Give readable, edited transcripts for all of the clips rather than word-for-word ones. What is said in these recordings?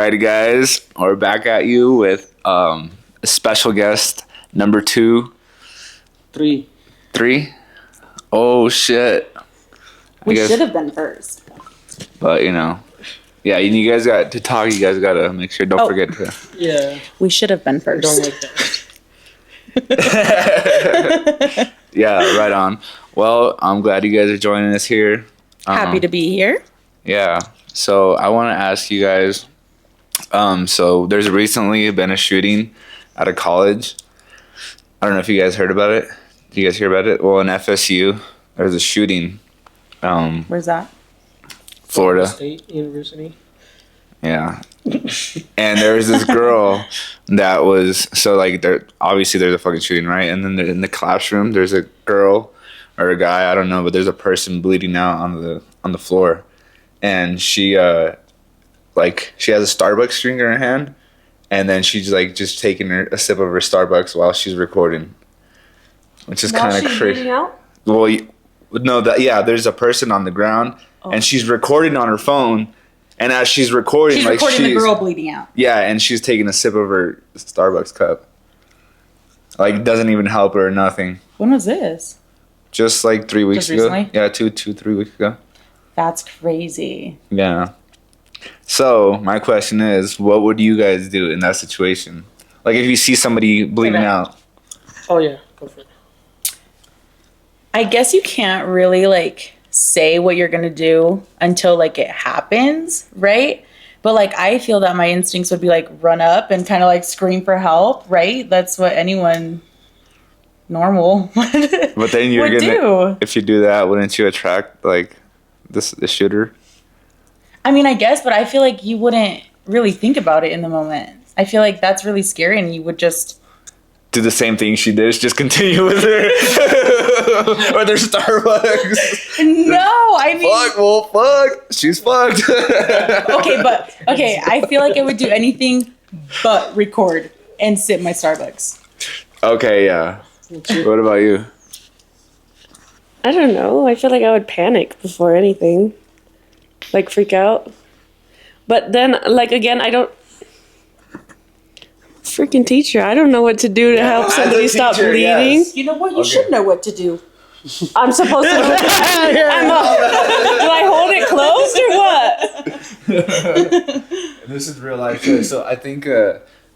Alrighty, guys, we're back at you with a special guest, number 2. 3. 3? Oh, shit. We should have been first. But, yeah, you guys got to talk. You guys got to make sure, don't forget to. Yeah. We should have been first. Don't like that. Yeah, right on. Well, I'm glad you guys are joining us here. Happy to be here. Yeah. So I want to ask you guys, so there's recently been a shooting at a college. I don't know if you guys heard about it. Did you guys hear about it? Well, in FSU, there's a shooting. Where's that? Florida State University. Yeah. And there was this girl that was, so like, obviously there's a fucking shooting, right? And then in the classroom, there's a girl or a guy, I don't know, but there's a person bleeding out on the floor. And she, she has a Starbucks drink in her hand, and then she's like just taking a sip of her Starbucks while she's recording, which is kind of crazy. Well, no, there's a person on the ground, and she's recording on her phone, and as she's recording, she's recording the girl bleeding out. Yeah, and she's taking a sip of her Starbucks cup. Like, doesn't even help her or nothing. When was this? Just like 3 weeks ago. Recently? Yeah, 3 weeks ago. That's crazy. Yeah. So, my question is, what would you guys do in that situation? Like, if you see somebody bleeding out. Oh, yeah. Go for it. I guess you can't really, say what you're going to do until, it happens, right? But, I feel that my instincts would be, run up and kind of, scream for help, right? That's what anyone normal But then you're would do. If you do that, wouldn't you attract, the shooter? I mean, I guess, but I feel like you wouldn't really think about it in the moment. I feel like that's really scary, and you would just do the same thing she did, just continue with her. Or their Starbucks. No, I mean... Fuck. She's fucked. Okay, I feel like I would do anything but record and sip my Starbucks. Okay, yeah. What about you? I don't know. I feel like I would panic before anything. Freak out. But then, again, I don't... Freaking teacher. I don't know what to do to help somebody stop bleeding. Yes. You know what? You should know what to do. I'm supposed to... do I hold it closed or what? This is real life shit. So I think...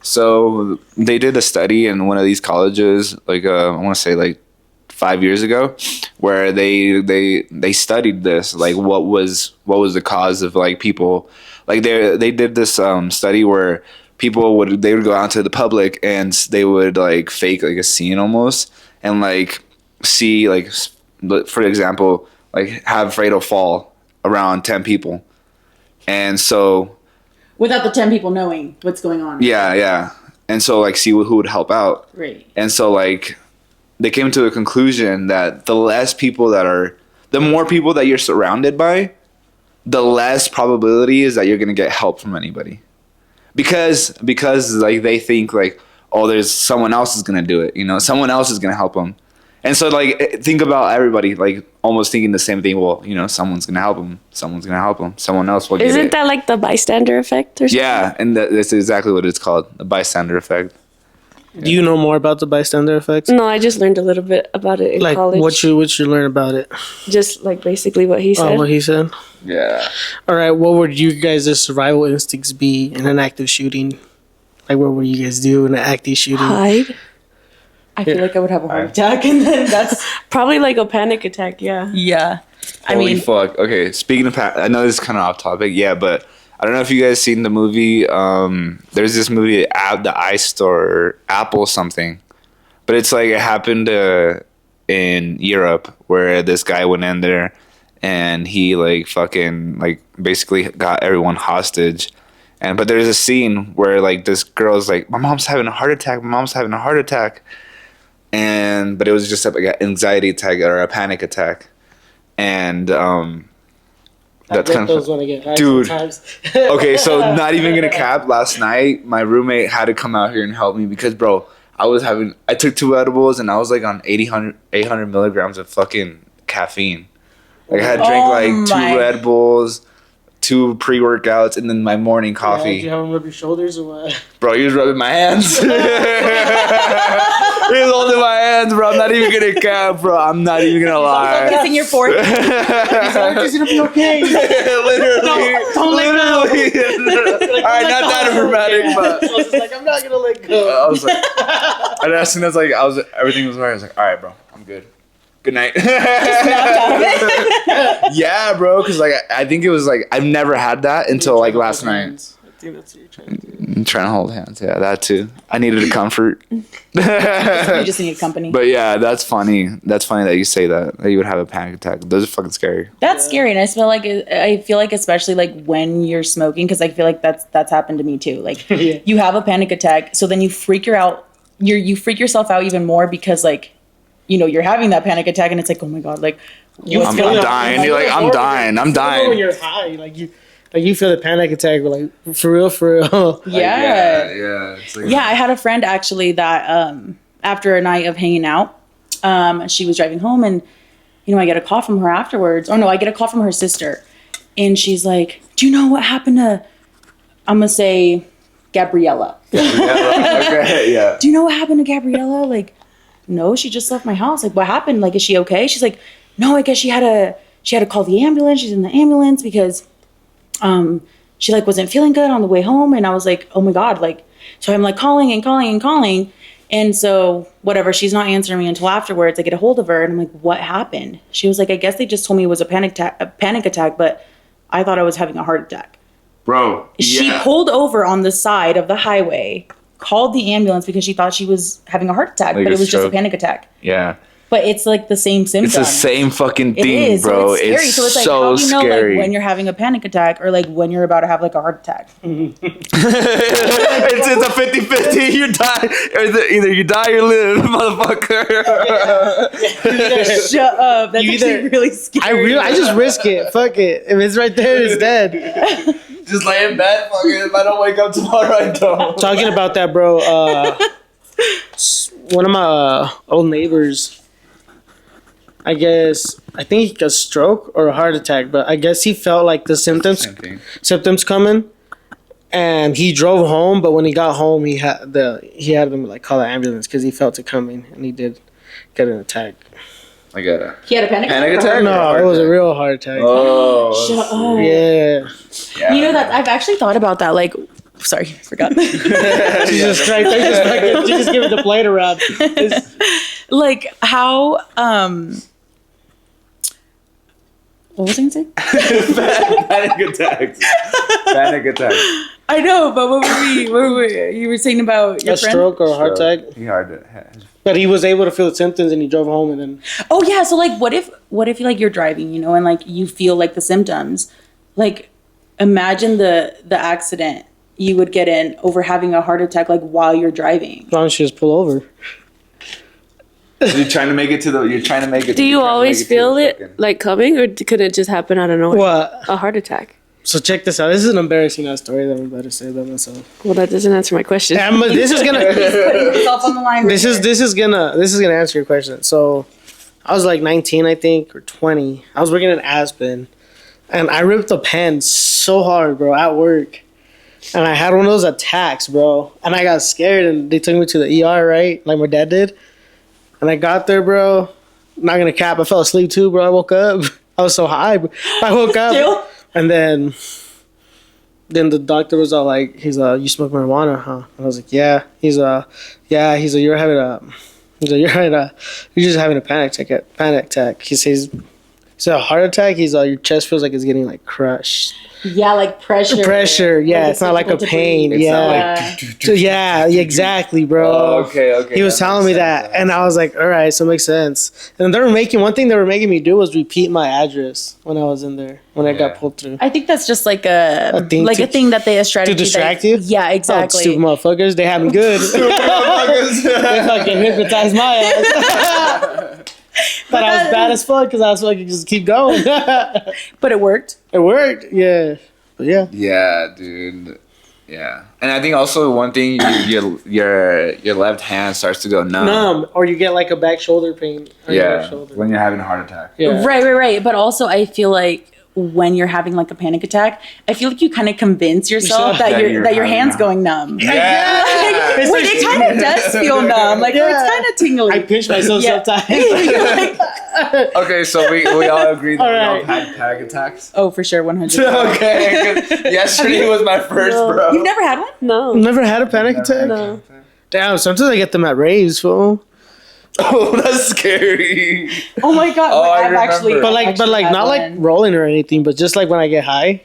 So they did a study in one of these colleges, I want to say 5 years ago, where they studied this, what was the cause of people, they did this study where people would go out to the public and they would fake a scene almost and see for example have Fredo fall around 10 people, and so without the 10 people knowing what's going on. Yeah, and so see who would help out. Right. And so they came to a conclusion that the more people that you're surrounded by, the less probability is that you're gonna get help from anybody, because they think there's someone else is gonna do it, someone else is gonna help them, and so think about everybody almost thinking the same thing. Well, someone's gonna help them, someone else will get it. Isn't that the bystander effect or something? Yeah, and that's exactly what it's called, the bystander effect. Do you know more about the bystander effect? No, I just learned a little bit about it in college. What you learn about it? Just basically what he said. Oh, what he said? Yeah. All right, what would you guys' survival instincts be in an active shooting? What would you guys do in an active shooting? Hide. I feel like I would have a heart attack, and then that's... Probably a panic attack, yeah. Yeah. Holy fuck. Okay, speaking of I know this is kind of off topic, yeah, but I don't know if you guys seen the movie, there's this movie, The Ice Store, Apple something, but it's it happened in Europe, where this guy went in there, and he basically got everyone hostage. But there's a scene where this girl's my mom's having a heart attack, but it was just an anxiety attack or a panic attack, and that's kind of when I get high dude. Sometimes. Okay, so not even gonna cap. Last night, my roommate had to come out here and help me because, bro, I took 2 edibles and I was on 800 milligrams of fucking caffeine. I had drank 2 Red Bulls, 2 pre-workouts, and then my morning coffee. Yeah, did you have him rub your shoulders or what? Bro, he was rubbing my hands. He was holding my hands, bro. I'm not even gonna cap, bro. I'm not even gonna lie. Kissing your forehead. It's gonna be okay. Literally. Don't let go. All right, not that dramatic, but I was just like, I'm not gonna let go. I was like, and as soon as everything was right, I was like, all right, bro, I'm good. Good night. Yeah, bro, because like I think it was like I've never had that until like last night. I think that's what you're trying to do. I'm trying to hold hands. Yeah, that too. I needed a comfort. You just need company. But yeah, that's funny. That's funny that you say that you would have a panic attack. Those are fucking scary. That's scary, and I feel like especially like when you're smoking, because I feel like that's happened to me too. Like you have a panic attack, so then you freak yourself out even more because like you're having that panic attack, and it's like, oh my god, like I'm dying. You're like, I'm dying. I'm When dying. you're high, like you feel the panic attack, but like for real. yeah. It's like, Yeah, I had a friend actually that after a night of hanging out, she was driving home, and I get a call from her afterwards. Oh no, I get a call from her sister, and she's like, "Do you know what happened to?" I'm gonna say Gabriella. Okay, yeah. Do you know what happened to Gabriella? Like, no, she just left my house. Like, what happened? Like, is she okay? She's like, no, I guess she had to call the ambulance. She's in the ambulance because she like wasn't feeling good on the way home. And I was like, oh my god, like, so I'm like calling and calling and calling. And so whatever, she's not answering me until afterwards. I get a hold of her and I'm like, what happened? She was like, I guess they just told me it was a panic attack, but I thought I was having a heart attack. Bro, She pulled over on the side of the highway, called the ambulance because she thought she was having a heart attack, Like but a it was just a stroke. panic attack. Yeah. But it's like the same symptom. It's the same fucking thing, It is, bro. So it's scary. So it's like, so how do you know scary. like when you're having a panic attack or like when you're about to have like a heart attack? it's a 50-50. You die. Either you die or live, motherfucker. Shut up. That's You actually either- really scary. I just risk it. Fuck it. If it's right there, it's dead. Just lay in bed. Fucking. If I don't wake up tomorrow, I don't. Talking about that, bro. One of my old neighbors, I think he got a stroke or a heart attack, but I guess he felt like the symptoms coming, and he drove home. But when he got home, he had them like call the ambulance because he felt it coming, and he did get an attack. Like a He had a panic attack? No, it was a real heart attack. Oh. Shut up. Yeah. Yeah. You know that I've actually thought about that. Like, sorry, forgot. Jesus Christ! You just give it the plate around. Like how what was I gonna say? Panic attacks. Panic attacks. I know, but what were we? You were saying about your A friend? stroke or a heart attack. He hard to. But he was able to feel the symptoms, and he drove home, and then Oh yeah, so like what if like you're driving, and like you feel like the symptoms? Like imagine the accident you would get in over having a heart attack like while you're driving. as long as she just pull over. You're trying to make it to the. You're trying to make it. Do you always feel it fucking- like coming, or could it just happen out of nowhere? What? A heart attack. So check this out. This is an embarrassing ass story that I'm about to say about myself. Well, that doesn't answer my question. This is gonna. Putting yourself on the line. This is gonna answer your question. So, I was like 19, I think, or 20. I was working in Aspen, and I ripped a pen so hard, bro, at work, and I had one of those attacks, bro, and I got scared, and they took me to the ER, right, like my dad did, and I got there, bro. Not gonna cap, I fell asleep too, bro. I woke up. I was so high. I woke up, Still? and then the doctor was all like, he's you smoke marijuana, huh? And I was like, yeah. He's yeah. He's you're having a you're just having a panic attack. He says, a heart attack. He's your chest feels like it's getting like crushed. Yeah, like pressure. Yeah, Like it's not like a difficult to pain. breathe. Yeah. So, yeah, exactly, bro. Oh, okay. He was telling me that, and I was like, all right, so it makes sense. And one thing they were making me do was repeat my address when I was in there, when I got pulled through. I think that's just like a thing a thing that they strategy To distract you? Yeah, Oh, exactly. stupid motherfuckers, they had me good. They fucking hypnotized my ass. Thought I was bad as fuck because I was like, just keep going. But it worked. It worked, yeah. But yeah. Yeah, dude. Yeah, and I think also one thing, your left hand starts to go numb. Or you get like a back shoulder pain. On your left shoulder. when you're having a heart attack. Yeah. Right. But also, I feel like when you're having like a panic attack, I feel like you kind of convince yourself that your hand's going numb. Yeah. Like, it kind of does feel numb. Like it's kind of tingly. I pinch myself sometimes. Okay, so we all agree that All we all right. had panic attacks. Oh, for sure, 100%. Okay, 'cause yesterday was my first, bro. You've never had one? No. Never had a panic attack? No. Damn, sometimes I get them at raves, fool. Oh, that's scary. Oh my god! Oh, I I've actually, remember. But like had not like one. rolling or anything, but just like when I get high.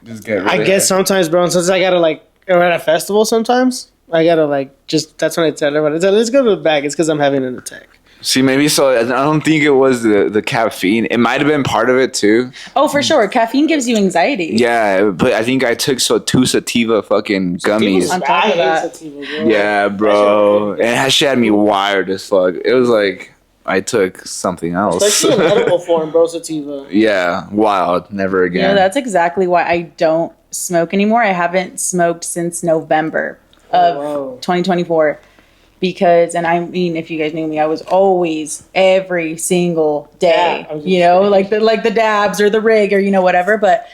Just get I really guess sometimes, bro, and sometimes I gotta like, or at a festival sometimes, I gotta like, just, that's when I tell everybody, let's go to the back, it's because I'm having an attack. See, maybe so. I don't think it was the caffeine. It might have been part of it too. Oh, for sure. Caffeine gives you anxiety. Yeah, but I think I took two sativa fucking gummies. On top of that. Sativa, bro. Yeah, bro. And that shit had me wired as fuck. It was like I took something else. Especially in edible form, bro, sativa. Yeah, wild. Never You know, again. that's exactly why I don't smoke anymore. I haven't smoked since November of wow. 2024. Because, and I mean, if you guys knew me, I was always every single day, Yeah, I was you know, like the dabs or the rig or, you know, whatever. But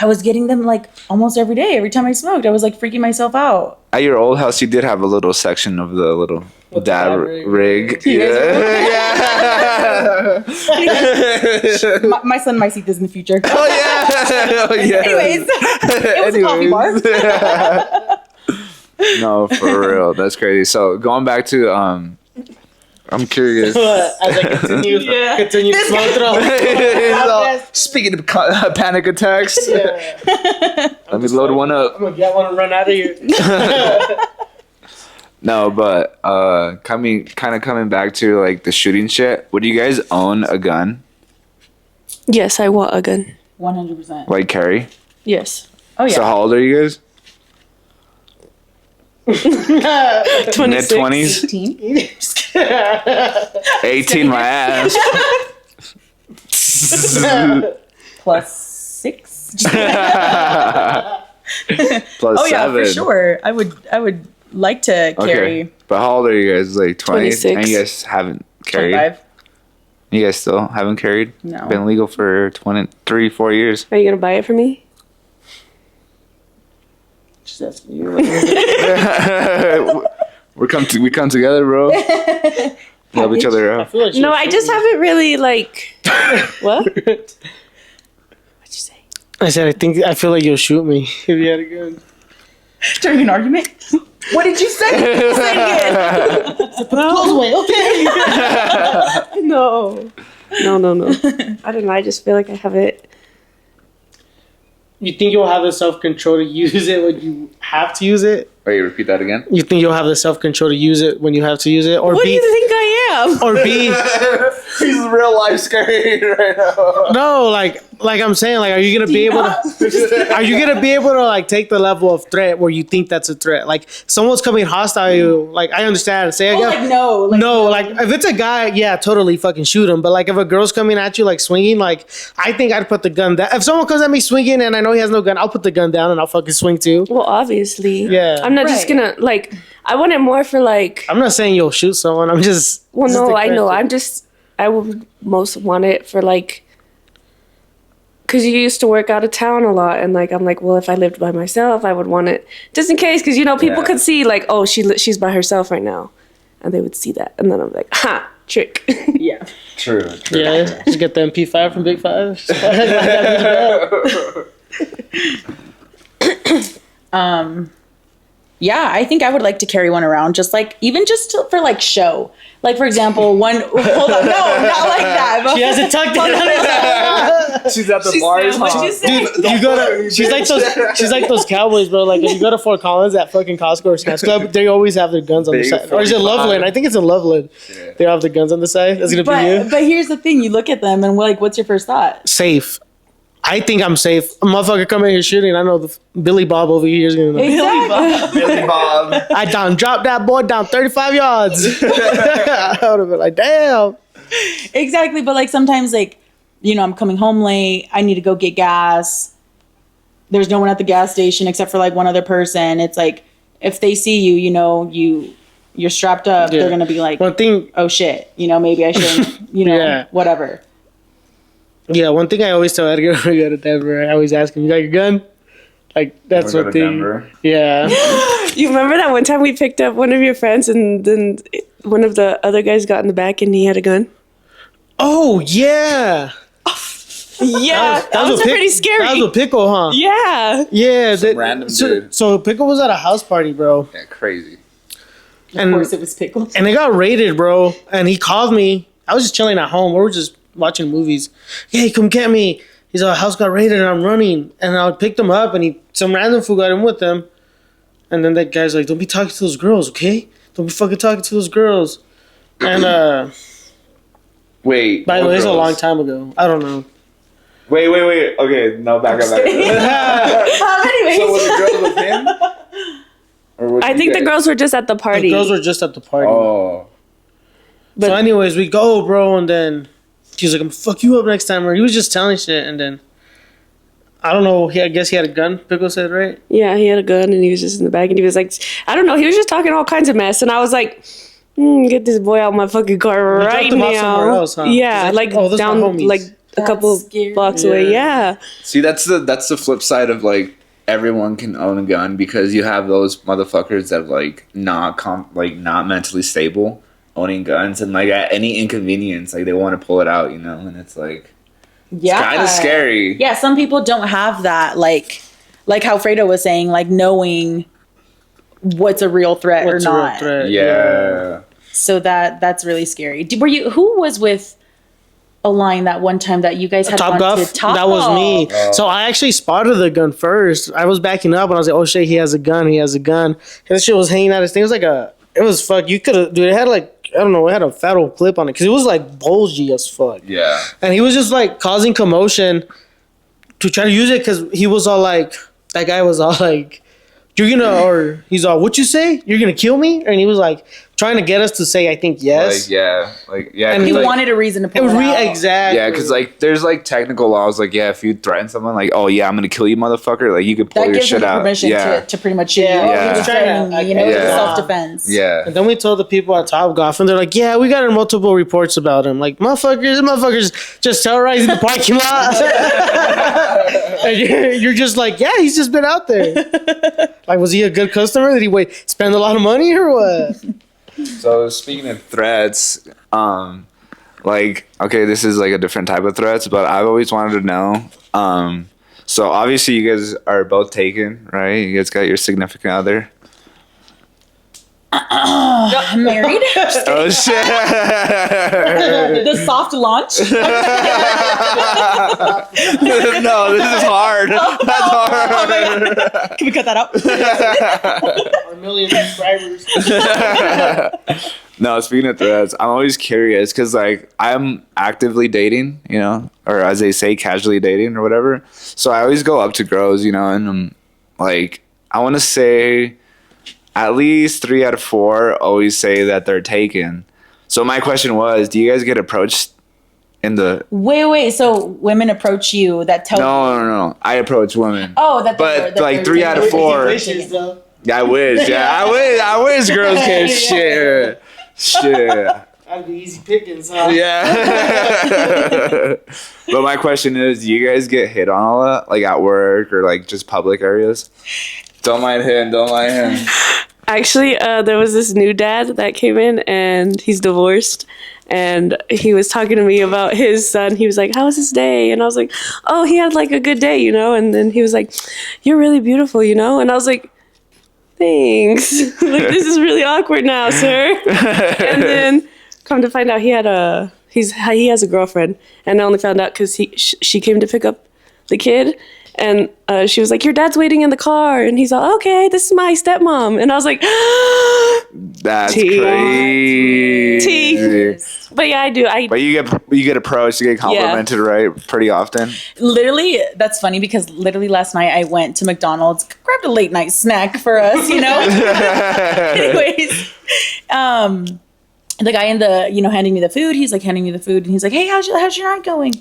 I was getting them like almost every day. Every time I smoked, I was like freaking myself out. At your old house, you did have a little section of the little With the dab dab rig. rig. You guys Yeah. My son might see this in the future. Oh yeah. Oh yeah. Anyways, it was a coffee bar. No, for real. That's crazy. So going back to I'm curious. As I continue to smoke through. Speaking of panic attacks, let me load one up. I'm gonna get one and run out of here. No, but coming back to like the shooting shit. Would you guys own a gun? Yes, I want a gun. 100%. Like Carrie? Yes. Oh, yeah. So how old are you guys? 26. Mid 20s? 18? 18, my ass. Plus 6? Plus Oh yeah, 7. for sure. I would like to carry Okay. But how old are you guys? Like 20? 26. And you guys haven't carried? 25. You guys still haven't carried? No. Been legal for 23, 4 years. Are you gonna buy it for me? Just asking you. we come together, bro. Help each other I out. feel like No, I just haven't really like. What? What'd you say? I said I feel like you'll shoot me if you had a gun. During an argument? What did you say? Say it again. Close away, okay. No. I don't know. I just feel like I have it. You think you'll have the self control to use it when you have to use it? Wait, repeat that again? You think you'll have the self control to use it when you have to use it, or What do B, you think I am? or B? He's real life scary right now. No, like I'm saying, like, are you gonna be able to? Are you gonna be able to like take the level of threat where you think that's a threat? Like someone's coming hostile, you like I understand. Say Oh, like no. like if it's a guy, yeah, totally fucking shoot him. But like if a girl's coming at you like swinging, like I think I'd put the gun down. If someone comes at me swinging and I know he has no gun, I'll put the gun down and I'll fucking swing too. Well, obviously. Yeah. I'm not just Right. gonna like. I want it more for like. I'm not saying you'll shoot someone. I'm just. Well, just no, the I know. question. I would most want it for like. Because you used to work out of town a lot, and like I'm like, well, if I lived by myself, I would want it just in case, because you know people Yeah. could see like, oh, she's by herself right now, and they would see that, and then I'm like, ha, trick. Yeah. True. Yeah, just get the MP5 from Big Five. Yeah, I think I would like to carry one around, just like even just for like show. Like for example, hold on, no, not like that. But She has it tucked in. She's at the She bars. said, what'd you say? Dude, you go to. She's like those cowboys, bro. Like if you go to Fort Collins at fucking Costco or Sam's Club, they always have their guns on the Big side. Or is it 45. Loveland? I think it's in Loveland. Yeah. They have the guns on the side. That's gonna be you. But here's the thing: you look at them and like, what's your first thought? Safe. I think I'm safe. A motherfucker come in here shooting. I know the Billy Bob over here is gonna know. Exactly. Billy Bob. I dropped that boy down 35 yards. I would have been like, damn. Exactly. But like sometimes, like you know, I'm coming home late. I need to go get gas. There's no one at the gas station except for like one other person. It's like if they see you, you know, you're strapped up. Yeah. They're gonna be like, One thing. oh shit, you know, maybe I shouldn't, you know, Yeah. whatever. Yeah, one thing I always tell Edgar when we go to Denver, I always ask him, "You got your gun?" Like that's Go one to thing. Denver. Yeah. You remember that one time we picked up one of your friends and then one of the other guys got in the back and he had a gun? Oh yeah. Yeah, that was with pretty scary. That was with Pickle, huh? Yeah. Yeah. Random so, dude. So Pickle was at a house party, bro. Yeah, crazy. Of course, it was pickles. And it got raided, bro. And he called me. I was just chilling at home. We were just watching movies. Hey, come get me. He's like, house got raided and I'm running. And I picked him up and some random fool got in with him. And then that guy's like, don't be talking to those girls, okay? Don't be fucking talking to those girls. And Wait. by the what way, it's a girls? long time ago. I don't know. Wait. Okay, no, back up. Anyways. So was the girls with him? Or was I you think the guys? girls were just at the party. The girls were just at the party. Oh. So anyways, we go, bro, and then he's like, I'm gonna fuck you up next time. Or he was just telling shit, and then I don't know. I guess he had a gun. Pickle said, right? Yeah, he had a gun and he was just in the back and he was like, I don't know, he was just talking all kinds of mess and I was like, get this boy out my fucking car right dropped him off now. somewhere else, huh? Yeah, He's like like, oh, those are my down homies. like a couple scary. blocks away. Yeah. See, that's the flip side of like everyone can own a gun because you have those motherfuckers that not mentally stable owning guns and like at any inconvenience like they want to pull it out, and it's like Yeah. kind of scary. Yeah, some people don't have that, like how Fredo was saying, like knowing what's a real threat What's or a real not. threat? Yeah. So that's really scary. Who was with a line that one time that you guys had Top gone Guff, to Top that was me. Oh. So I actually spotted the gun first. I was backing up and I was like, oh shit, he has a gun. His shit was hanging out. His thing was like it was fuck. You could have, dude, it had like, I don't know, it had a fat old clip on it because it was like bulgy as fuck. Yeah. And he was just like causing commotion to try to use it because he was all like, that guy was all like, you're gonna, or he's all, what you say? You're gonna kill me? And he was like trying to get us to say, I think yes. Yeah. And He 'cause, like, wanted a reason to It pull was it out. exactly. Yeah, because like there's like technical laws like if you threaten someone like I'm gonna kill you motherfucker like you could pull That your gives him shit the out. permission Yeah. to pretty much shoot Yeah, you. yeah. He was threatening you, it's Yeah. self-defense. Yeah. And then we told the people at Top Golf, and they're like, "Yeah, we got multiple reports about him. Like, motherfuckers just terrorizing the parking lot." And you're just like, "Yeah, he's just been out there. Like, was he a good customer? Did he spend a lot of money or what?" So speaking of threats, like okay, this is like a different type of threats, but I've always wanted to know. So obviously you guys are both taken, right? You guys got your significant other. I'm married. Oh shit! The soft launch. No, this is hard. That's hard. Can we cut that out? Our million subscribers. No, speaking of threats, I'm always curious because like I'm actively dating, or as they say, casually dating or whatever. So I always go up to girls, and I'm like, I want to say at least 3 out of 4 always say that they're taken. So my question was, do you guys get approached in the? Wait. So women approach you that tell you. No. I approach women. Oh, that. But they're like 3 out of 4. Wishes, though. I wish. Yeah, I wish girls can shit. Shit. That'd be easy pickings, huh? Yeah. But my question is, do you guys get hit on all that? Like at work or like just public areas? Don't mind him. Actually, there was this new dad that came in and he's divorced. And he was talking to me about his son. He was like, how was his day? And I was like, oh, he had like a good day, And then he was like, you're really beautiful, And I was like, thanks. Like, this is really awkward now, sir. And then come to find out he has a girlfriend. And I only found out because she came to pick up the kid. And she was like, your dad's waiting in the car. And he's all, okay, this is my stepmom. And I was like, That's Tea. crazy. But yeah, I do. But you get approached, you get complimented, right? Pretty often. Literally, that's funny because literally last night I went to McDonald's, grabbed a late night snack for us, Anyways, the guy in the, handing me the food, he's like handing me the food and he's like, hey, how's your night going?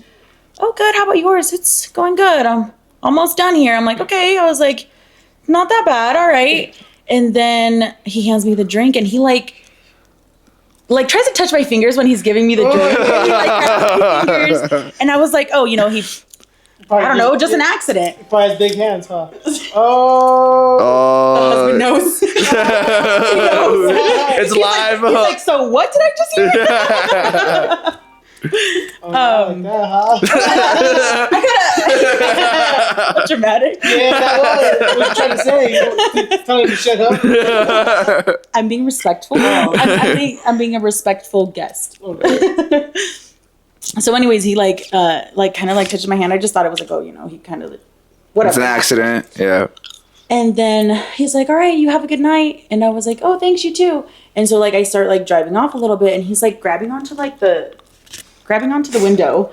Oh, good. How about yours? It's going good. I'm almost done here. I'm like, okay. I was like, not that bad. All right. And then he hands me the drink and he like like tries to touch my fingers when he's giving me the drink. And he like grabs my fingers. And I was like, oh, he, I don't know, just an accident. Probably has big hands, huh? Oh. The husband knows. He knows. It's live. He's like, so what did I just hear? Like that, huh? I gotta dramatic. Yeah, that was. What you trying to say? Telling him to shut up. I'm being respectful. I'm being a respectful guest. So, anyways, he kind of touched my hand. I just thought it was like, oh, he kind of whatever. It's an accident. Yeah. And then he's like, all right, you have a good night. And I was like, oh, thanks, you too. And so I start driving off a little bit, and he's like grabbing onto the window,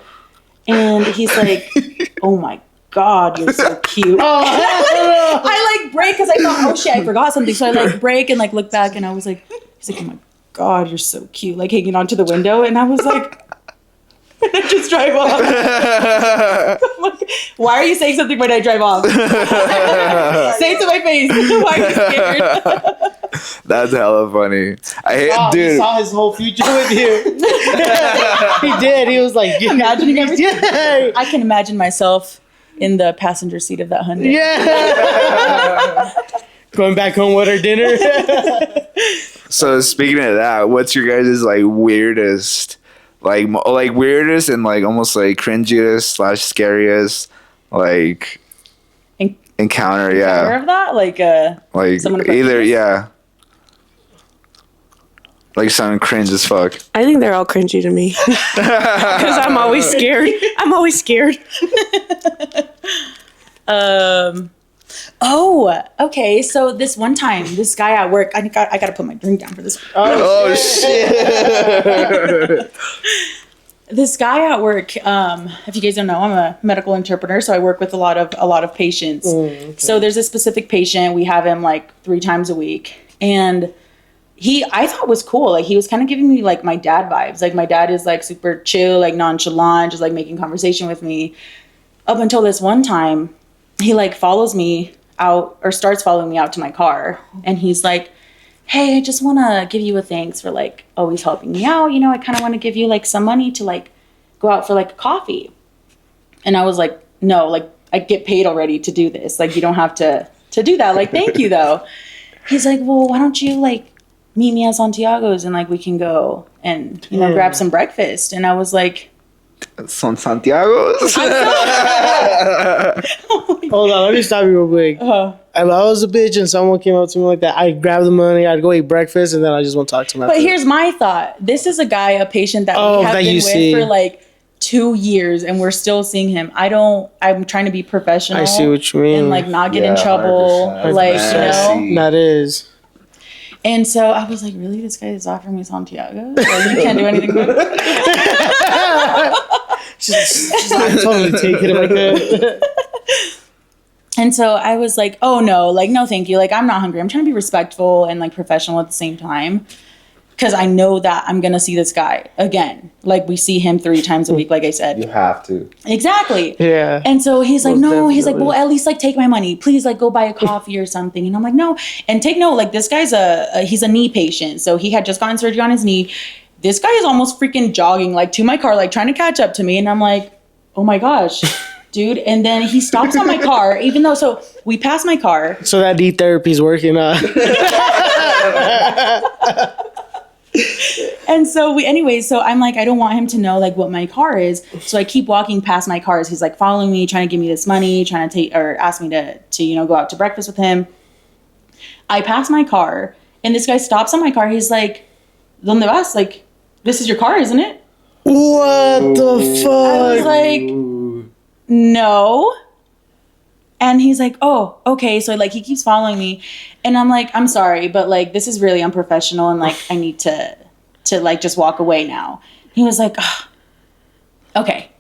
and he's like, oh my God, you're so cute. I brake because I thought, oh shit, I forgot something. So I brake and look back, and I was like, he's like, oh my God, you're so cute, hanging onto the window. And I was like, I just drive off. I'm like, why are you saying something when I drive off? Say it to my face. Why are you scared? That's hella funny. Dude. He saw his whole future with you. He did. He was like, imagining everything. Yeah. I can imagine myself in the passenger seat of that Hyundai. Yeah. Going back home with our dinner. So speaking of that, what's your guys' weirdest, weirdest and almost cringiest / scariest encounter? Yeah. Aware of that? Someone either, yeah. Something cringe as fuck. I think they're all cringy to me. Because I'm always scared. Oh, okay. So this one time, this guy at work, I got to put my drink down for this one. Oh shit. This guy at work, if you guys don't know, I'm a medical interpreter, so I work with a lot of patients. Okay. So there's a specific patient. We have him 3 times a week, and I thought was cool. He was kind of giving me my dad vibes. My dad is super chill, nonchalant, just making conversation with me. Up until this one time, he follows me out or starts following me out to my car, and he's like, hey, I just want to give you a thanks for always helping me out. I kind of want to give you some money to go out for a coffee. And I was like, no, I get paid already to do this. You don't have to do that. Thank you though. He's like, well, why don't you meet me at Santiago's and we can go and grab some breakfast. And I was like, Son Santiago's? Hold on, let me stop you real quick. Uh-huh. If I was a bitch and someone came up to me like that, I'd grab the money, I'd go eat breakfast, and then I just want to talk to him. But here's my thought. This is a patient that we have been with for 2 years, and we're still seeing him. I'm trying to be professional. I see what you mean. And not get in trouble. 100%. That is. And so I was like, really? This guy is offering me Santiago? You can't do anything about it? She's totally taking it like that. And so I was like, oh no, no thank you. I'm not hungry. I'm trying to be respectful and professional at the same time. Because I know that I'm going to see this guy again. We see him 3 times a week, like I said. You have to. Exactly. Yeah. And so he's like, no. Definitely. He's like, well, at least take my money. Please go buy a coffee or something. And I'm like, no. And take note, this guy's he's a knee patient. So he had just gotten surgery on his knee. This guy is almost freaking jogging to my car, trying to catch up to me. And I'm like, oh my gosh, dude. And then he stops on my car, even though, so we pass my car. So that knee therapy's working on. And so so I'm like, I don't want him to know what my car is. So I keep walking past my cars. He's following me, trying to give me this money, trying to ask me to go out to breakfast with him. I pass my car and this guy stops on my car. He's like, ¿Dónde vas? This is your car, isn't it? What the fuck? I was like, no. And he's like, oh, okay. So he keeps following me. And I'm like, I'm sorry, but this is really unprofessional. And I need to just walk away now. He was like, oh, okay.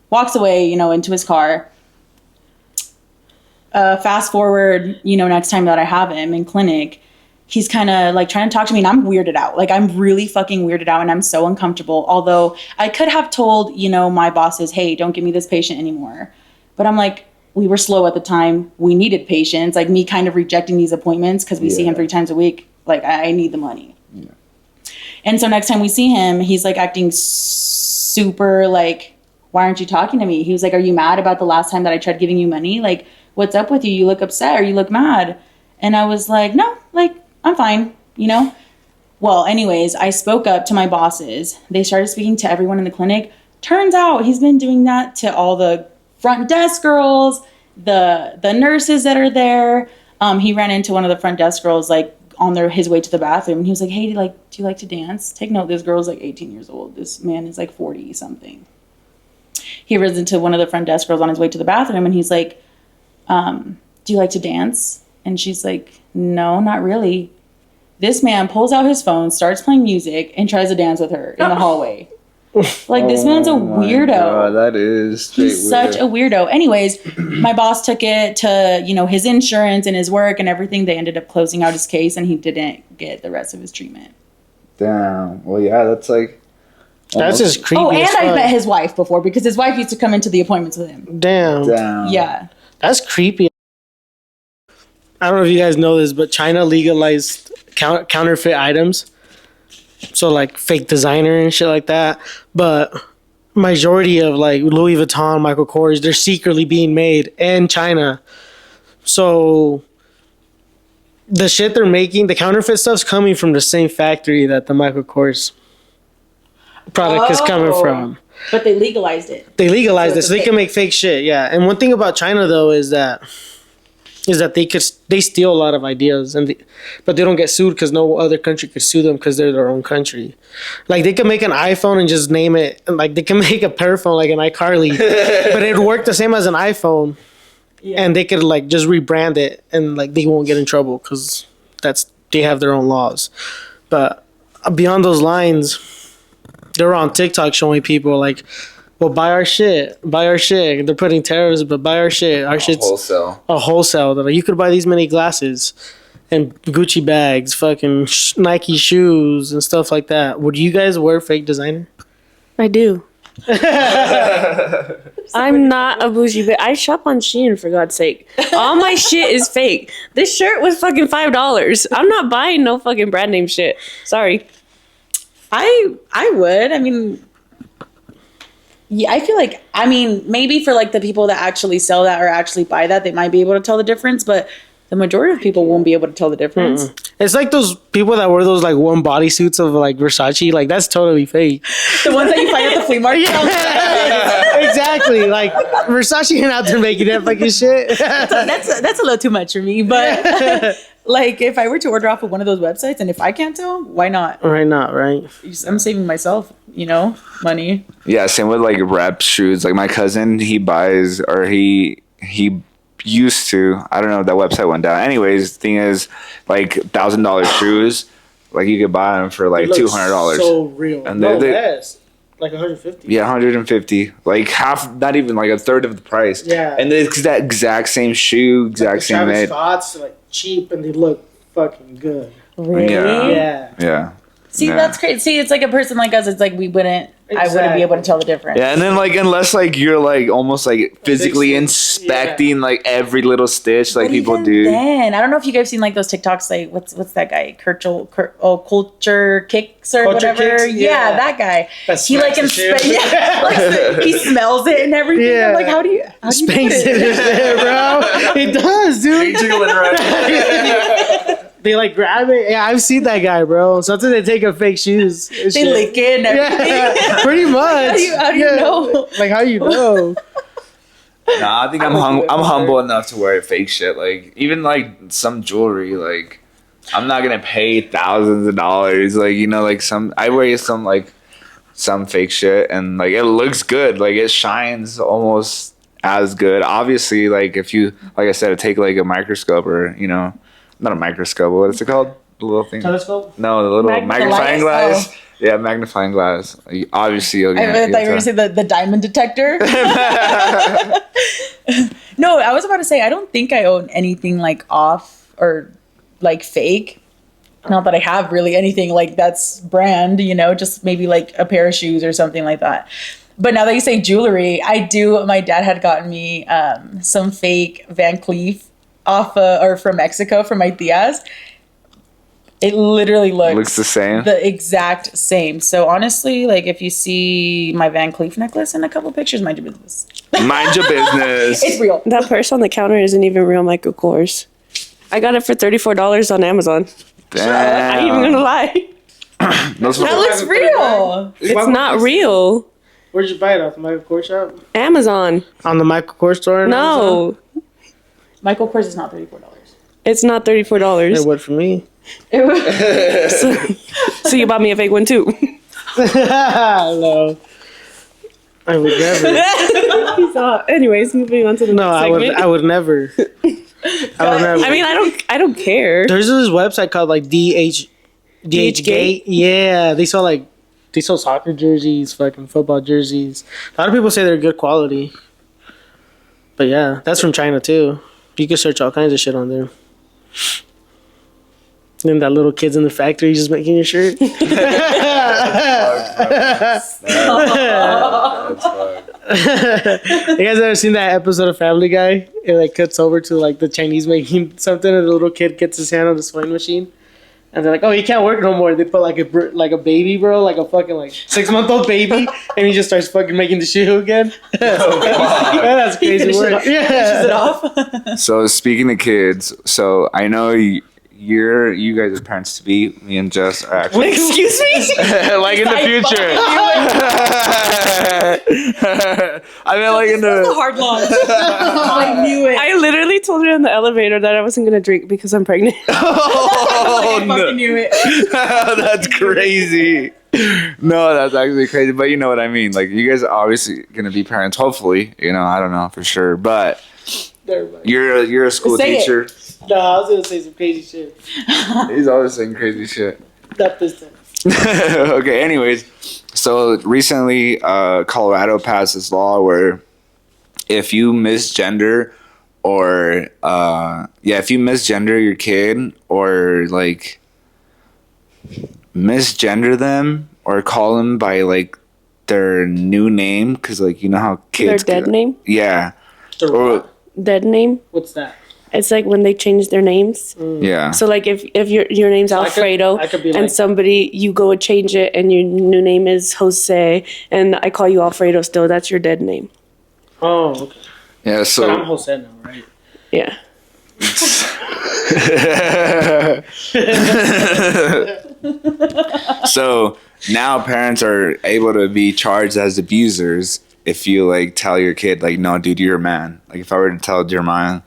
Walks away, into his car. Fast forward, next time that I have him in clinic, he's kind of trying to talk to me and I'm weirded out. I'm really fucking weirded out and I'm so uncomfortable. Although I could have told, my bosses, hey, don't give me this patient anymore. But I'm like, we were slow at the time. We needed patients. Me kind of rejecting these appointments because we see him 3 times a week. I need the money. Yeah. And so next time we see him, he's like acting super like, why aren't you talking to me? He was like, are you mad about the last time that I tried giving you money? Like, what's up with you? You look upset or you look mad. And I was like, no, like, I'm fine, you know? Well, anyways, I spoke up to my bosses. They started speaking to everyone in the clinic. Turns out he's been doing that to all the front desk girls, the nurses that are there. He ran into one of the front desk girls, like, on his way to the bathroom. And he was like, hey, do you like to dance? Take note, this girl's like 18 years old. This man is like 40 something. He runs into one of the front desk girls on his way to the bathroom, and he's like, do you like to dance? And she's like, no, not really. This man pulls out his phone, starts playing music, and tries to dance with her in the hallway. Like, this man's a weirdo. God, that is He's such a weirdo. Anyways, my boss took it to, you know, his insurance and his work and everything. They ended up closing out his case, and he didn't get the rest of his treatment. Damn. Well, yeah, that's like... That's just creepy. Oh, and as I fuck. met his wife before because his wife used to come into the appointments with him. Damn. Yeah. That's creepy. I don't know if you guys know this, but China legalized counterfeit items. So like fake designer and shit like that. But majority of like Louis Vuitton, Michael Kors, they're secretly being made in China. So the shit they're making, the counterfeit stuff's coming from the same factory that the Michael Kors product is coming from. But they legalized it. They legalized it so they can make fake shit, yeah. And one thing about China though is that they steal a lot of ideas, but they don't get sued because no other country could sue them because they're their own country. Like they can make an iPhone and just name it, and like they can make a Paraphone like an iCarly, but it'd work the same as an iPhone, and they could like just rebrand it and like they won't get in trouble because they have their own laws. But beyond those lines, they were on TikTok showing people like, well, buy our shit. They're putting tariffs, but buy our shit. Our shit's wholesale. They're like, you could buy these many glasses and Gucci bags, fucking Nike shoes and stuff like that. Would you guys wear fake designer? I do. I'm not a bougie bitch. I shop on Shein, for God's sake. All my shit is fake. This shirt was fucking $5. I'm not buying no fucking brand name shit. Sorry. I would. I mean, yeah, I feel like, I mean, maybe for like the people that actually sell that or actually buy that, they might be able to tell the difference, but the majority of people won't be able to tell the difference. It's like those people that wear those like one bodysuits of like Versace, like that's totally fake. The ones that you find at the flea market. Exactly. Like Versace ain't out there making that fucking shit. That's a little too much for me, but like if I were to order off of one of those websites and if I can't tell, why not? Why not, right? I'm saving myself, money. Yeah, same with like rep shoes. Like my cousin, he buys, or he used to, I don't know if that website went down. Anyways, the thing is, like $1,000 shoes, like you could buy them for like $200. So real. And No they less. Like 150. Yeah, 150. Like half, not even like a third of the price. Yeah. And it's that exact same shoe, exact same Travis made. Scott's like cheap and they look fucking good. Really? Yeah. Yeah. See, Yeah. that's crazy. See, it's like a person like us. It's like I wouldn't be able to tell the difference. Yeah, and then like unless like you're like almost like physically inspecting like every little stitch like But people even do. Then I don't know if you guys seen like those TikToks. Like what's that guy? Culture Kicks or Culture whatever. Kicks? Yeah, Yeah. that guy. That He like smacks the shit. he smells it and everything. Yeah. I'm like, how do you do Spanks it, it? bro. It does, dude. They like grab it. Yeah, I've seen that guy, bro. Sometimes they take a fake shoes. They lick it and everything. Yeah, pretty much. How do you know? Like how you know? Nah, I think I'm humble enough to wear fake shit. Like even like some jewelry, like I'm not gonna pay thousands of dollars. Like like I wear some fake shit and like it looks good. Like it shines almost as good. Obviously, like if you like I said, take like a microscope or not a microscope. What is it called? The little thing. Telescope? No, the little magnifying glass. Oh. Yeah, magnifying glass. Obviously, you'll get. I thought you were gonna say the diamond detector. No, I was about to say I don't think I own anything like off or like fake. Not that I have really anything like that's brand, just maybe like a pair of shoes or something like that. But now that you say jewelry, I do. My dad had gotten me some fake Van Cleef or from Mexico from my tias. It literally Looks the same. The exact same. So honestly, like if you see my Van Cleef necklace in a couple pictures, mind your business. Mind your business. It's real. That purse on the counter isn't even real Michael Kors. I got it for $34 on Amazon. Damn. I ain't even gonna lie. That looks real. It's not real. Where'd you buy it off? The Michael Kors shop? Amazon. On the Michael Kors store? No, Michael Kors is not $34. it's not $34. It would for me. So you bought me a fake one too. No. I would never. Anyways, moving on to the No, next segment. I would never. I would never. I mean, I don't care. There's this website called like DH Gate. Yeah, they sell soccer jerseys, fucking football jerseys. A lot of people say they're good quality. But yeah, that's from China too. You can search all kinds of shit on there. And that little kid's in the factory just making your shirt. You guys ever seen that episode of Family Guy? It like cuts over to like the Chinese making something, and the little kid gets his hand on the sewing machine, and they're like, "Oh, he can't work no more." They put like a baby, bro, like a fucking like 6-month-old baby, and he just starts fucking making the shoe again. That's crazy work. Finishes it Yeah. off. So speaking of kids, so I know you guys are parents to be. Me and Jess are actually Excuse me? like in the future. I mean, like in The the. hard launch. I knew it. I literally told her in the elevator that I wasn't gonna drink because I'm pregnant. Oh, I no. fucking knew it. That's crazy. No, that's actually crazy. But you know what I mean. Like you guys are obviously gonna be parents. Hopefully, I don't know for sure. But you're a school Say it. teacher. No, I was gonna say some crazy shit. He's always saying crazy shit. That piston. Okay, anyways, so recently Colorado passed this law where if you misgender or if you misgender your kid or like misgender them or call them by like their new name, because like you know how kids Their dead name? Yeah. The Or what? Dead name? What's that? It's like when they change their names. yeah. So like if your name's So Alfredo I could be and like- somebody you go and change it and your new name is Jose and I call you Alfredo still, that's your dead name. Oh, okay. Yeah, But I'm so Jose now, right? Yeah. so now parents are able to be charged as abusers if you like tell your kid like, no, dude, you're a man. Like if I were to tell Jeremiah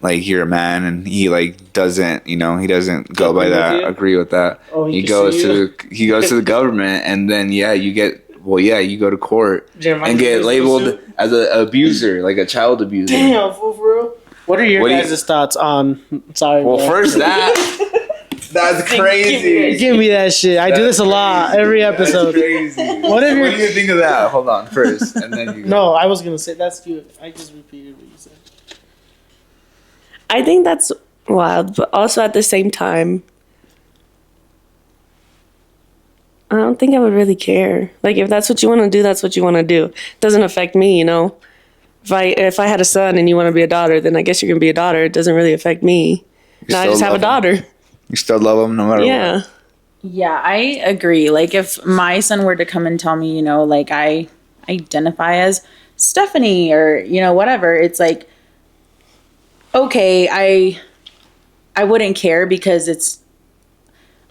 like you're a man and he like doesn't, he doesn't go by that, agree with that. Oh, he can goes sue to the government and then you go to court Jeremiah and get can labeled sue? as an abuser, like a child abuser. Damn, for real. What are your What do you- guys' thoughts on? Sorry. Well, bro. first that's crazy. Give me that shit. I do this a lot every episode. That's crazy. What if So you're- do you think of that? Hold on, first, and then you. No, I was gonna say that's good. I just repeated what you said. I think that's wild, but also at the same time I don't think I would really care. Like if that's what you want to do, that's what you want to do. It doesn't affect me, If I had a son and you want to be a daughter, then I guess you're gonna be a daughter. It doesn't really affect me. Now I still just have a love him. daughter. You still love him no matter Yeah. what. Yeah, I agree. Like if my son were to come and tell me, like I identify as Stephanie or, whatever, it's like, okay, I wouldn't care because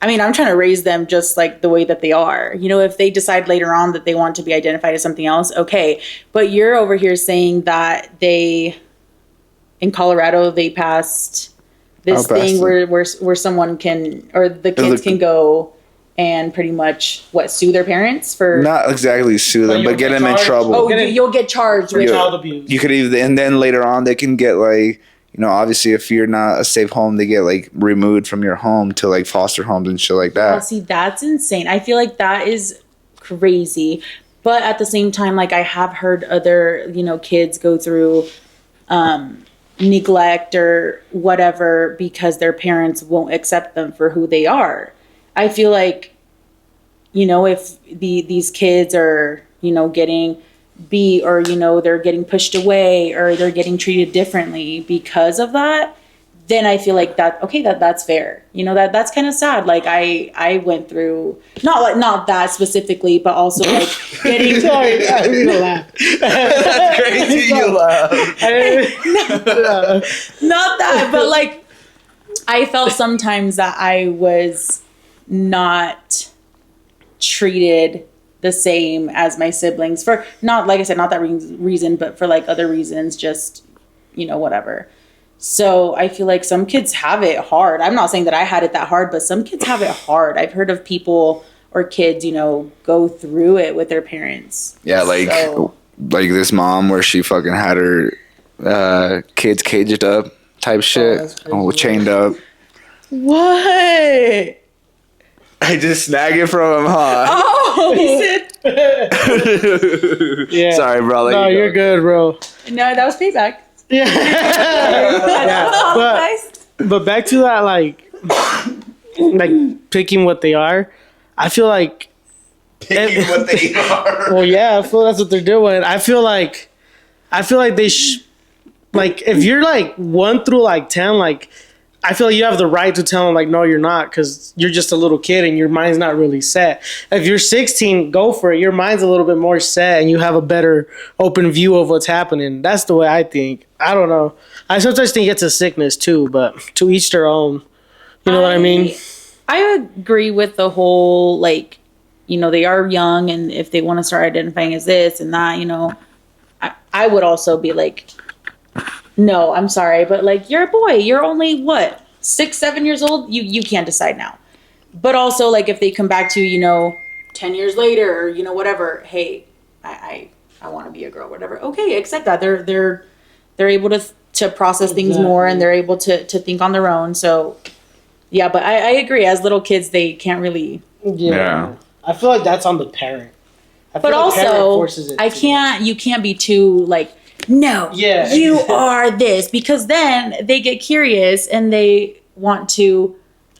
I'm trying to raise them just like the way that they are. If they decide later on that they want to be identified as something else, okay. But you're over here saying that in Colorado, they passed this thing where someone can, or the kids can go and pretty much sue their parents for. Not exactly sue them, you'll but get get them in charged. trouble. Oh, you'll get charged with. Child abuse. You could even, and then later on they can get like, obviously if you're not a safe home, they get like removed from your home to like foster homes and shit like Oh, that. see, that's insane. I feel like that is crazy. But at the same time, like I have heard other, kids go through neglect or whatever because their parents won't accept them for who they are. I feel like, if these kids are, getting beat or, they're getting pushed away or they're getting treated differently because of that, then I feel like that's fair. You know, that's kind of sad. Like I went through not that specifically, but also like getting Sorry, I didn't laugh. That's crazy. You laugh. not that, but like I felt sometimes that I was not treated the same as my siblings for not, like I said, not that reason, but for like other reasons, just, you know, whatever. So I feel like some kids have it hard. I'm not saying that I had it that hard, but some kids have it hard. I've heard of people or kids, you know, go through it with their parents. Yeah, like this mom where she fucking had her kids caged up type shit, chained up. What? I just snag it from him, huh? Oh, he said. Yeah. Sorry, bro. No, you're good, bro. No, that was payback. Yeah. But back to that, like picking what they are. I feel like Picking what they are. well, yeah, I feel that's what they're doing. I feel like they like if you're like 1 through like 10, like I feel like you have the right to tell them like no, you're not, because you're just a little kid and your mind's not really set. If you're 16, go for it. Your mind's a little bit more set and you have a better open view of what's happening. That's the way I think. I don't know. I sometimes think it's a sickness too, but to each their own. You know what I mean? I agree with the whole, like, you know, they are young, and if they want to start identifying as this and that, you know, I would also be like, no, I'm sorry, but like, you're a boy. You're only, what, 6, 7 years old? You can't decide now. But also, like, if they come back to you, you know, 10 years later, or, you know, whatever, hey, I want to be a girl, whatever. Okay, accept that. They're able to process things more, and they're able to think on their own. So, yeah, but I agree. As little kids, they can't really. Yeah. I feel like that's on the parent. But also, you can't be too, like, no, you are this, because then they get curious and they want to.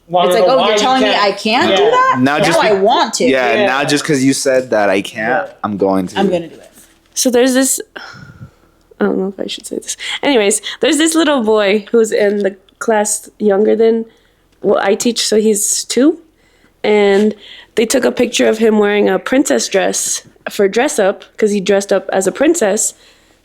It's like, oh, you're telling me I can't do that? Now I want to. Yeah, now just because you said that I can't, I'm going to. I'm going to do it. So there's this, I don't know if I should say this. Anyways, there's this little boy who's in the class younger than what I teach, so he's 2. And they took a picture of him wearing a princess dress for dress up, because he dressed up as a princess,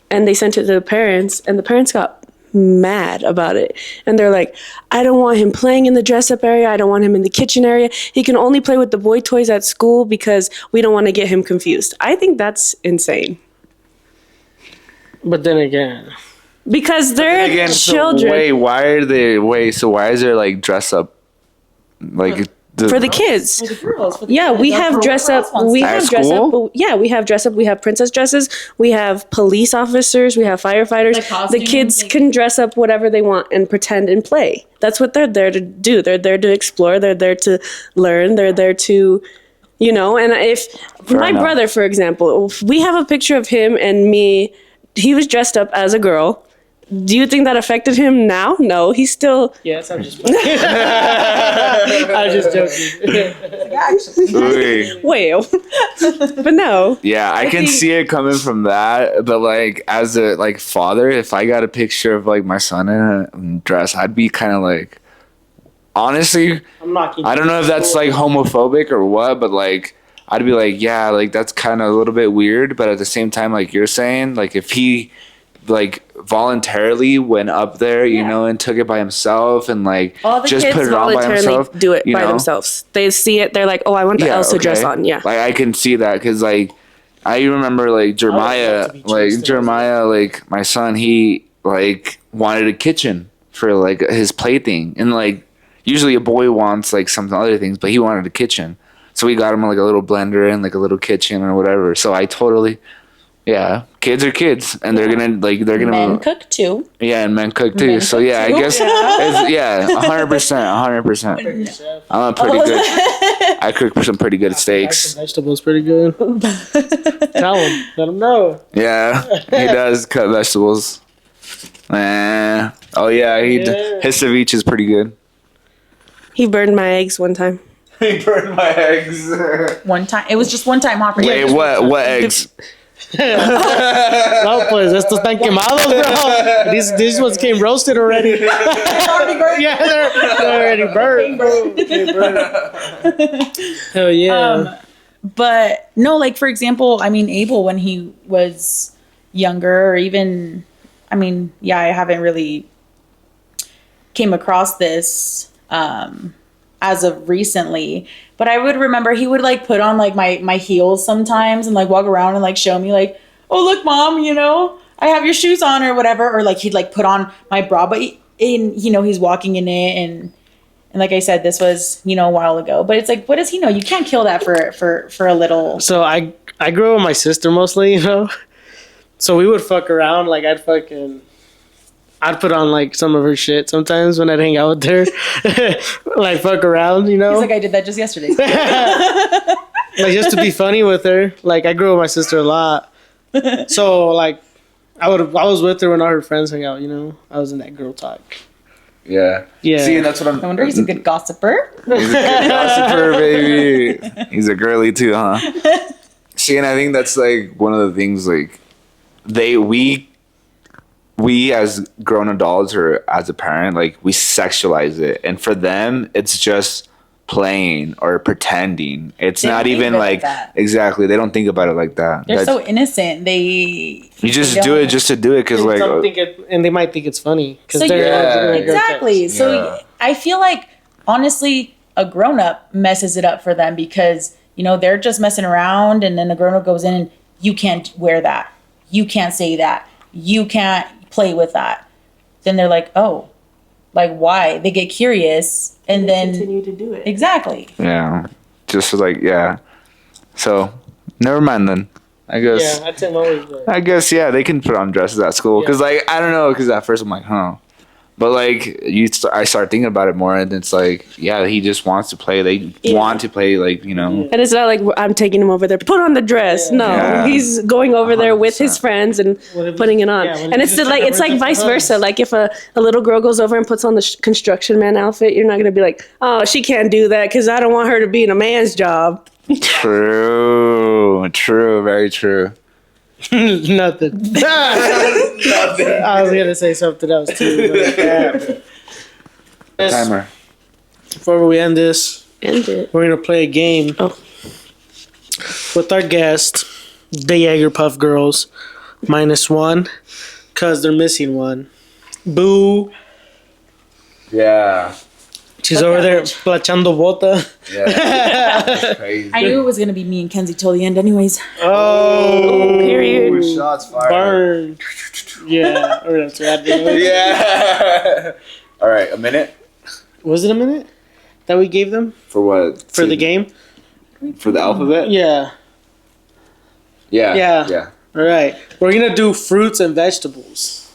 and they sent it to the parents, and the parents got mad about it. And they're like, I don't want him playing in the dress up area. I don't want him in the kitchen area. He can only play with the boy toys at school because we don't want to get him confused. I think that's insane. But then again, because they're children. So why is there like dress up, like for the kids? For the girls. We have dress up. We have dress up. Yeah, we have dress up. We have princess dresses. We have police officers. We have firefighters. The kids can dress up whatever they want and pretend and play. That's what they're there to do. They're there to explore. They're there to learn. They're there to, you know. And if my brother, for example, if we have a picture of him and me, he was dressed up as a girl. Do you think that affected him now? No, he's still. Yes, I'm just. I'm just joking. Well, but no. Yeah, I can see it coming from that. But like, as a like father, if I got a picture of like my son in a dress, I'd be kind of like, honestly, I don't know if that's like homophobic or what, but like, I'd be like, yeah, like that's kind of a little bit weird. But at the same time, like you're saying, like if he like voluntarily went up there, you know, and took it by himself, and like all the just kids put it on by himself, do it by themselves. They see it, they're like, oh, I want the Elsa dress on. Yeah, like I can see that, because like I remember like Jeremiah, like my son, he like wanted a kitchen for like his plaything, and like usually a boy wants like some other things, but he wanted a kitchen, so we got him like a little blender and like a little kitchen or whatever. So I totally. Yeah, kids are kids, and they're gonna men cook too. Yeah, and men cook too. So yeah, I guess 100%. I'm a pretty good. I cook some pretty good steaks. Vegetables pretty good. Tell him, let him know. Yeah, he does cut vegetables. Oh yeah, his ceviche is pretty good. He burned my eggs one time. He burned my eggs. One time, it was just one time offer. Wait, what eggs? No, pues estos están quemados, bro. These ones came roasted already. Yeah, they're already burnt, bro. They burnt. Hell yeah. But no, like for example, I mean Abel when he was younger, or even, I mean, yeah, I haven't really came across this as of recently, but I would remember he would like put on like my heels sometimes and like walk around and like show me like, oh look, mom, you know, I have your shoes on or whatever, or like he'd like put on my bra, but he's walking in it and like I said, this was, you know, a while ago. But it's like, what does he know? You can't kill that for a little. So I grew up with my sister mostly, you know. So we would fuck around. Like I'd put on like some of her shit sometimes when I'd hang out with her. Like fuck around, you know. He's like, I did that just yesterday. Like just to be funny with her. Like I grew up with my sister a lot. So like I was with her when all her friends hung out, you know. I was in that girl talk. Yeah. Yeah. See, and that's what I'm. No wonder he's a good gossiper. He's a good gossiper, baby. He's a girly too, huh? See, and I think that's like one of the things like we as grown adults or as a parent, like we sexualize it, and for them it's just playing or pretending. It's They not don't think even of it like like that. exactly. They don't think about it like that. They're That's- so innocent. you just they do don't- it just to do it because like and they might think it's funny because So they're Yeah. exactly. So Yeah. I feel like honestly, a grown up messes it up for them because you know they're just messing around, and then a grown up goes in and you can't wear that, you can't say that, you can't play with that. Then they're like, oh, like why? They get curious and then continue to do it. exactly. yeah, just like yeah. So never mind then. I guess. Yeah, that's him always. But I guess yeah, they can put on dresses at school because like I don't know because at first I'm like huh, but like I start thinking about it more and it's like yeah he just wants to play. They want to play like you know And it's not like I'm taking him over there. Put on the dress. Yeah. No, Yeah. he's going over there with his 100%. friends and What if putting it on. yeah, what if And you it's just like took it's a like break vice of the versa. hugs? Like if a little girl goes over and puts on the construction man outfit, you're not gonna be like, oh, she can't do that because I don't want her to be in a man's job. true, very true. nothing. I was gonna say something else too. But, yeah. Timer. Before we end this, End it. we're gonna play a game Oh. with our guest, the JaegerPuff girls, -1, cause they're missing one. Boo! Yeah, She's Fuck over that there bitch. plachando bota. yeah. Crazy. I knew it was gonna be me and Kenzie till the end, anyways. Oh, Period. Ooh, shots fired. burn! Yeah, or that's right. Yeah. All right, a minute Was it a minute that we gave them for what? for the game? For the alphabet? Yeah. Yeah. Yeah. Yeah. All right. We're gonna do fruits and vegetables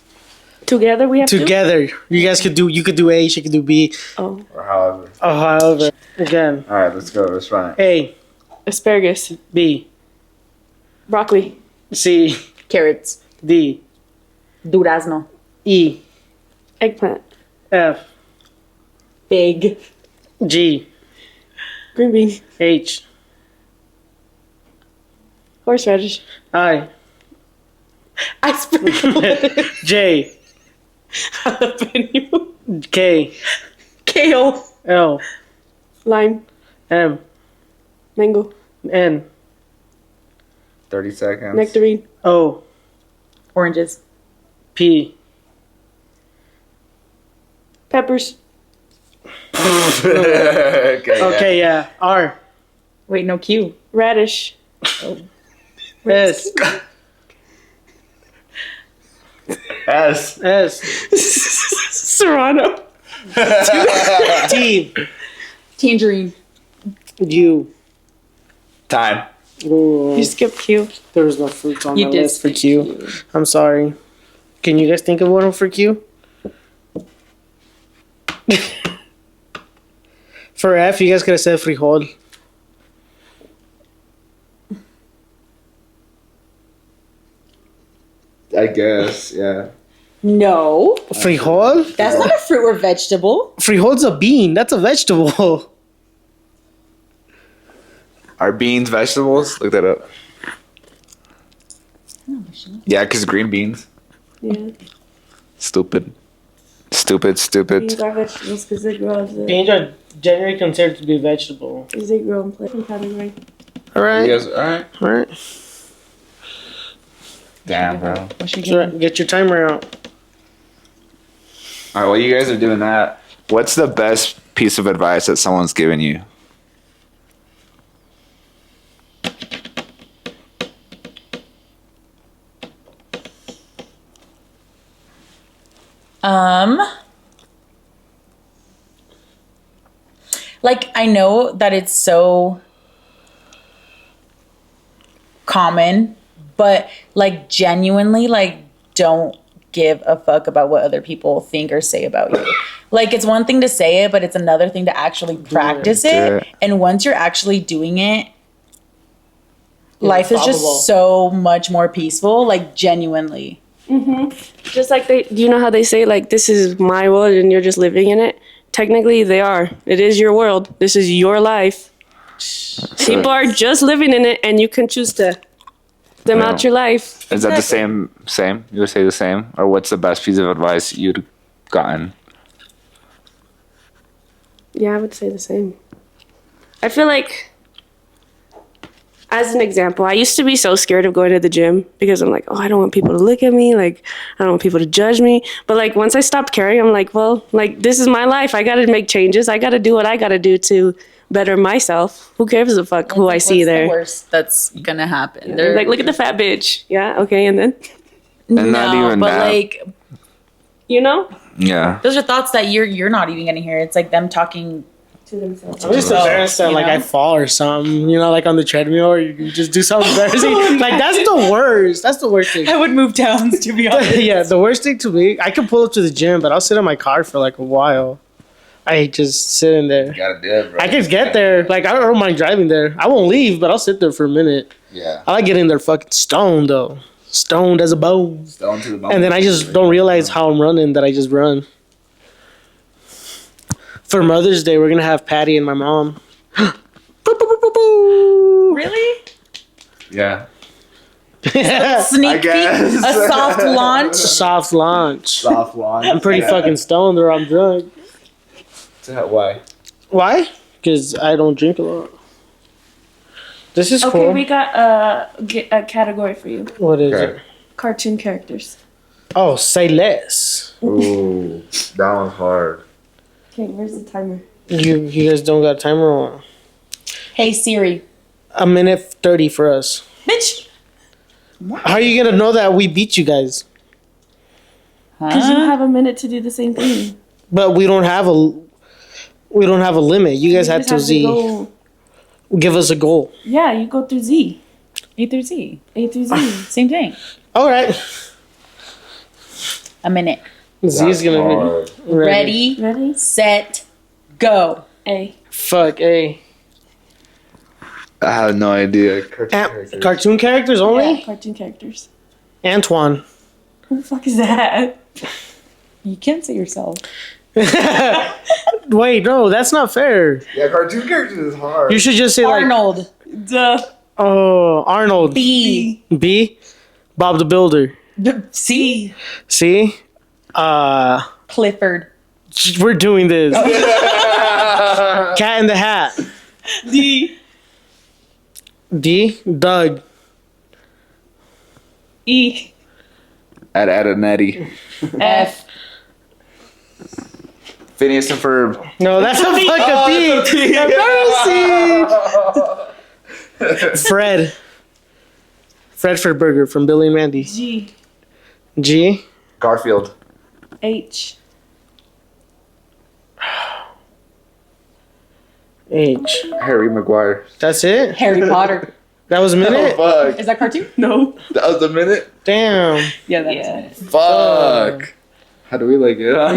Together we have to. together. You guys could do. You could do A. She could do B. Oh, Or however. Oh, however, again, All right, let's go. Let's run it. A, asparagus, B, broccoli, C, Carrots, D, durazno, E, eggplant, F, big, G, green bean, H, horseradish, I, I sprinkle it. J, Jalapeno, K, kale, L, lime, M, mango, N, 30 seconds. nectarine, O, oranges, P, peppers, okay. okay, yeah, R, wait, no Q, radish, S, S. S, serrano, T, tangerine, U. Time. Ooh, you skipped Q. there was no fruits on You my did list for skip Q. Q. I'm sorry. Can you guys think of one for Q? For F, you guys could have said frijol. I guess, yeah. no, Frijol? that's not a fruit or vegetable. Frijol's a bean. That's a vegetable. Are beans vegetables? Look that up. Yeah, because green beans. Yeah. Stupid. Beans are vegetables because they grow as Beans are generally considered to be vegetable. they grow in plant category. All right. Alright. All right. Damn, bro. That's right. Get your timer out. Alright, while you guys are doing that, what's the best piece of advice that someone's given you? Like, I know that it's so common, but like genuinely, like, don't give a fuck about what other people think or say about you. Like, it's one thing to say it, but it's another thing to actually practice it. And once you're actually doing it, life is just so much more peaceful, like, genuinely. Just like do you know how they say, like, this is my world and you're just living in it? Technically, they are. It is your world. This is your life. People are just living in it, and you can choose to them out your life. Is that the same? You would say the same? Or what's the best piece of advice you'd gotten? Yeah, I would say the same. I feel like, as an example, I used to be so scared of going to the gym because I'm like, oh, I don't want people to look at me. Like, I don't want people to judge me. But like, once I stopped caring, I'm like, well, like, this is my life. I got to make changes. I got to do what I got to do to better myself. Who cares a fuck who I see there? What's the worst that's gonna happen? Yeah. Like, look at the fat bitch. Yeah, okay, and then? And not even but that. like, You know? Yeah. those are thoughts that you're not even gonna hear. It's like them talking To themselves. I'm just embarrassed that, like, I fall or something, you know, like on the treadmill, or you just do something embarrassing. Like, that's the worst. That's the worst thing. I would move towns, to be honest. Yeah, the worst thing to me, I can pull up to the gym, but I'll sit in my car for like a while. I hate just sitting there. You gotta do it, bro. I can get there. Like, I don't mind driving there. I won't leave, but I'll sit there for a minute. Yeah. I like getting there fucking stoned, though. Stoned as a bone. Stone to the bone. And then I just don't realize how I'm running, that I just run. For Mother's Day, we're going to have Patty and my mom. Really? Yeah. Sneak peek, guess. a soft launch. Soft launch. Soft launch. I'm pretty fucking stoned or I'm drunk. Why? Why? Because I don't drink a lot. This is Okay, cool. we got a category for you. What is Okay. it? Cartoon characters. Oh, say less. Ooh, that one's hard. Okay, where's the timer? You guys don't got a timer on. Hey Siri, A minute 30 for us. bitch. How are you gonna know that we beat you guys? Because you have a minute to do the same thing. But we don't have a limit. You guys have to give us a goal. Yeah, you go through Z. A through Z. A through Z. Same thing. All right. A minute. Z is gonna hard. be ready. Ready? Set. Go. A. Fuck A. I have no idea. Cartoon characters only. Yeah, cartoon characters. Antoine. Who the fuck is that? You can't say yourself. Wait, no, that's not fair. Yeah, cartoon characters is hard. You should just say Arnold. Duh. oh, Arnold. B. B. Bob the Builder. C. See? Clifford. We're doing this. Cat in the Hat. D. D. Doug. E. At Adanetti. F. Phineas and Ferb. No, that's a fucking B. Embarrassing. Fred. Fred Burger from Billy and Mandy. G. G. Garfield. H. H. Harry Maguire. That's it? Harry Potter. That was a minute? Fuck. Is that cartoon? No. That was a minute? Damn. Yeah, that's Yeah. Fuck. How do we like it? Yeah.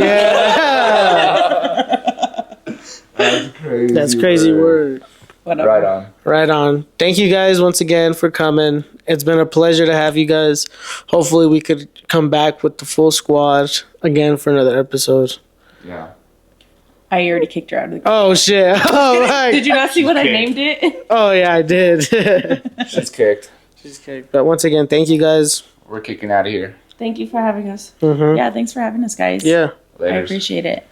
That's crazy. That's crazy word. Whatever. Right on. Right on. Thank you guys once again for coming. It's been a pleasure to have you guys. Hopefully we could come back with the full squad again for another episode. Yeah. I already kicked her out of the group. Oh shit. Oh, right. Did you not see what I named it? Oh yeah, I did. She's kicked. Cheesecake. But once again, thank you guys. We're kicking out of here. Thank you for having us. Mm-hmm. Yeah, thanks for having us, guys. Yeah. I appreciate it.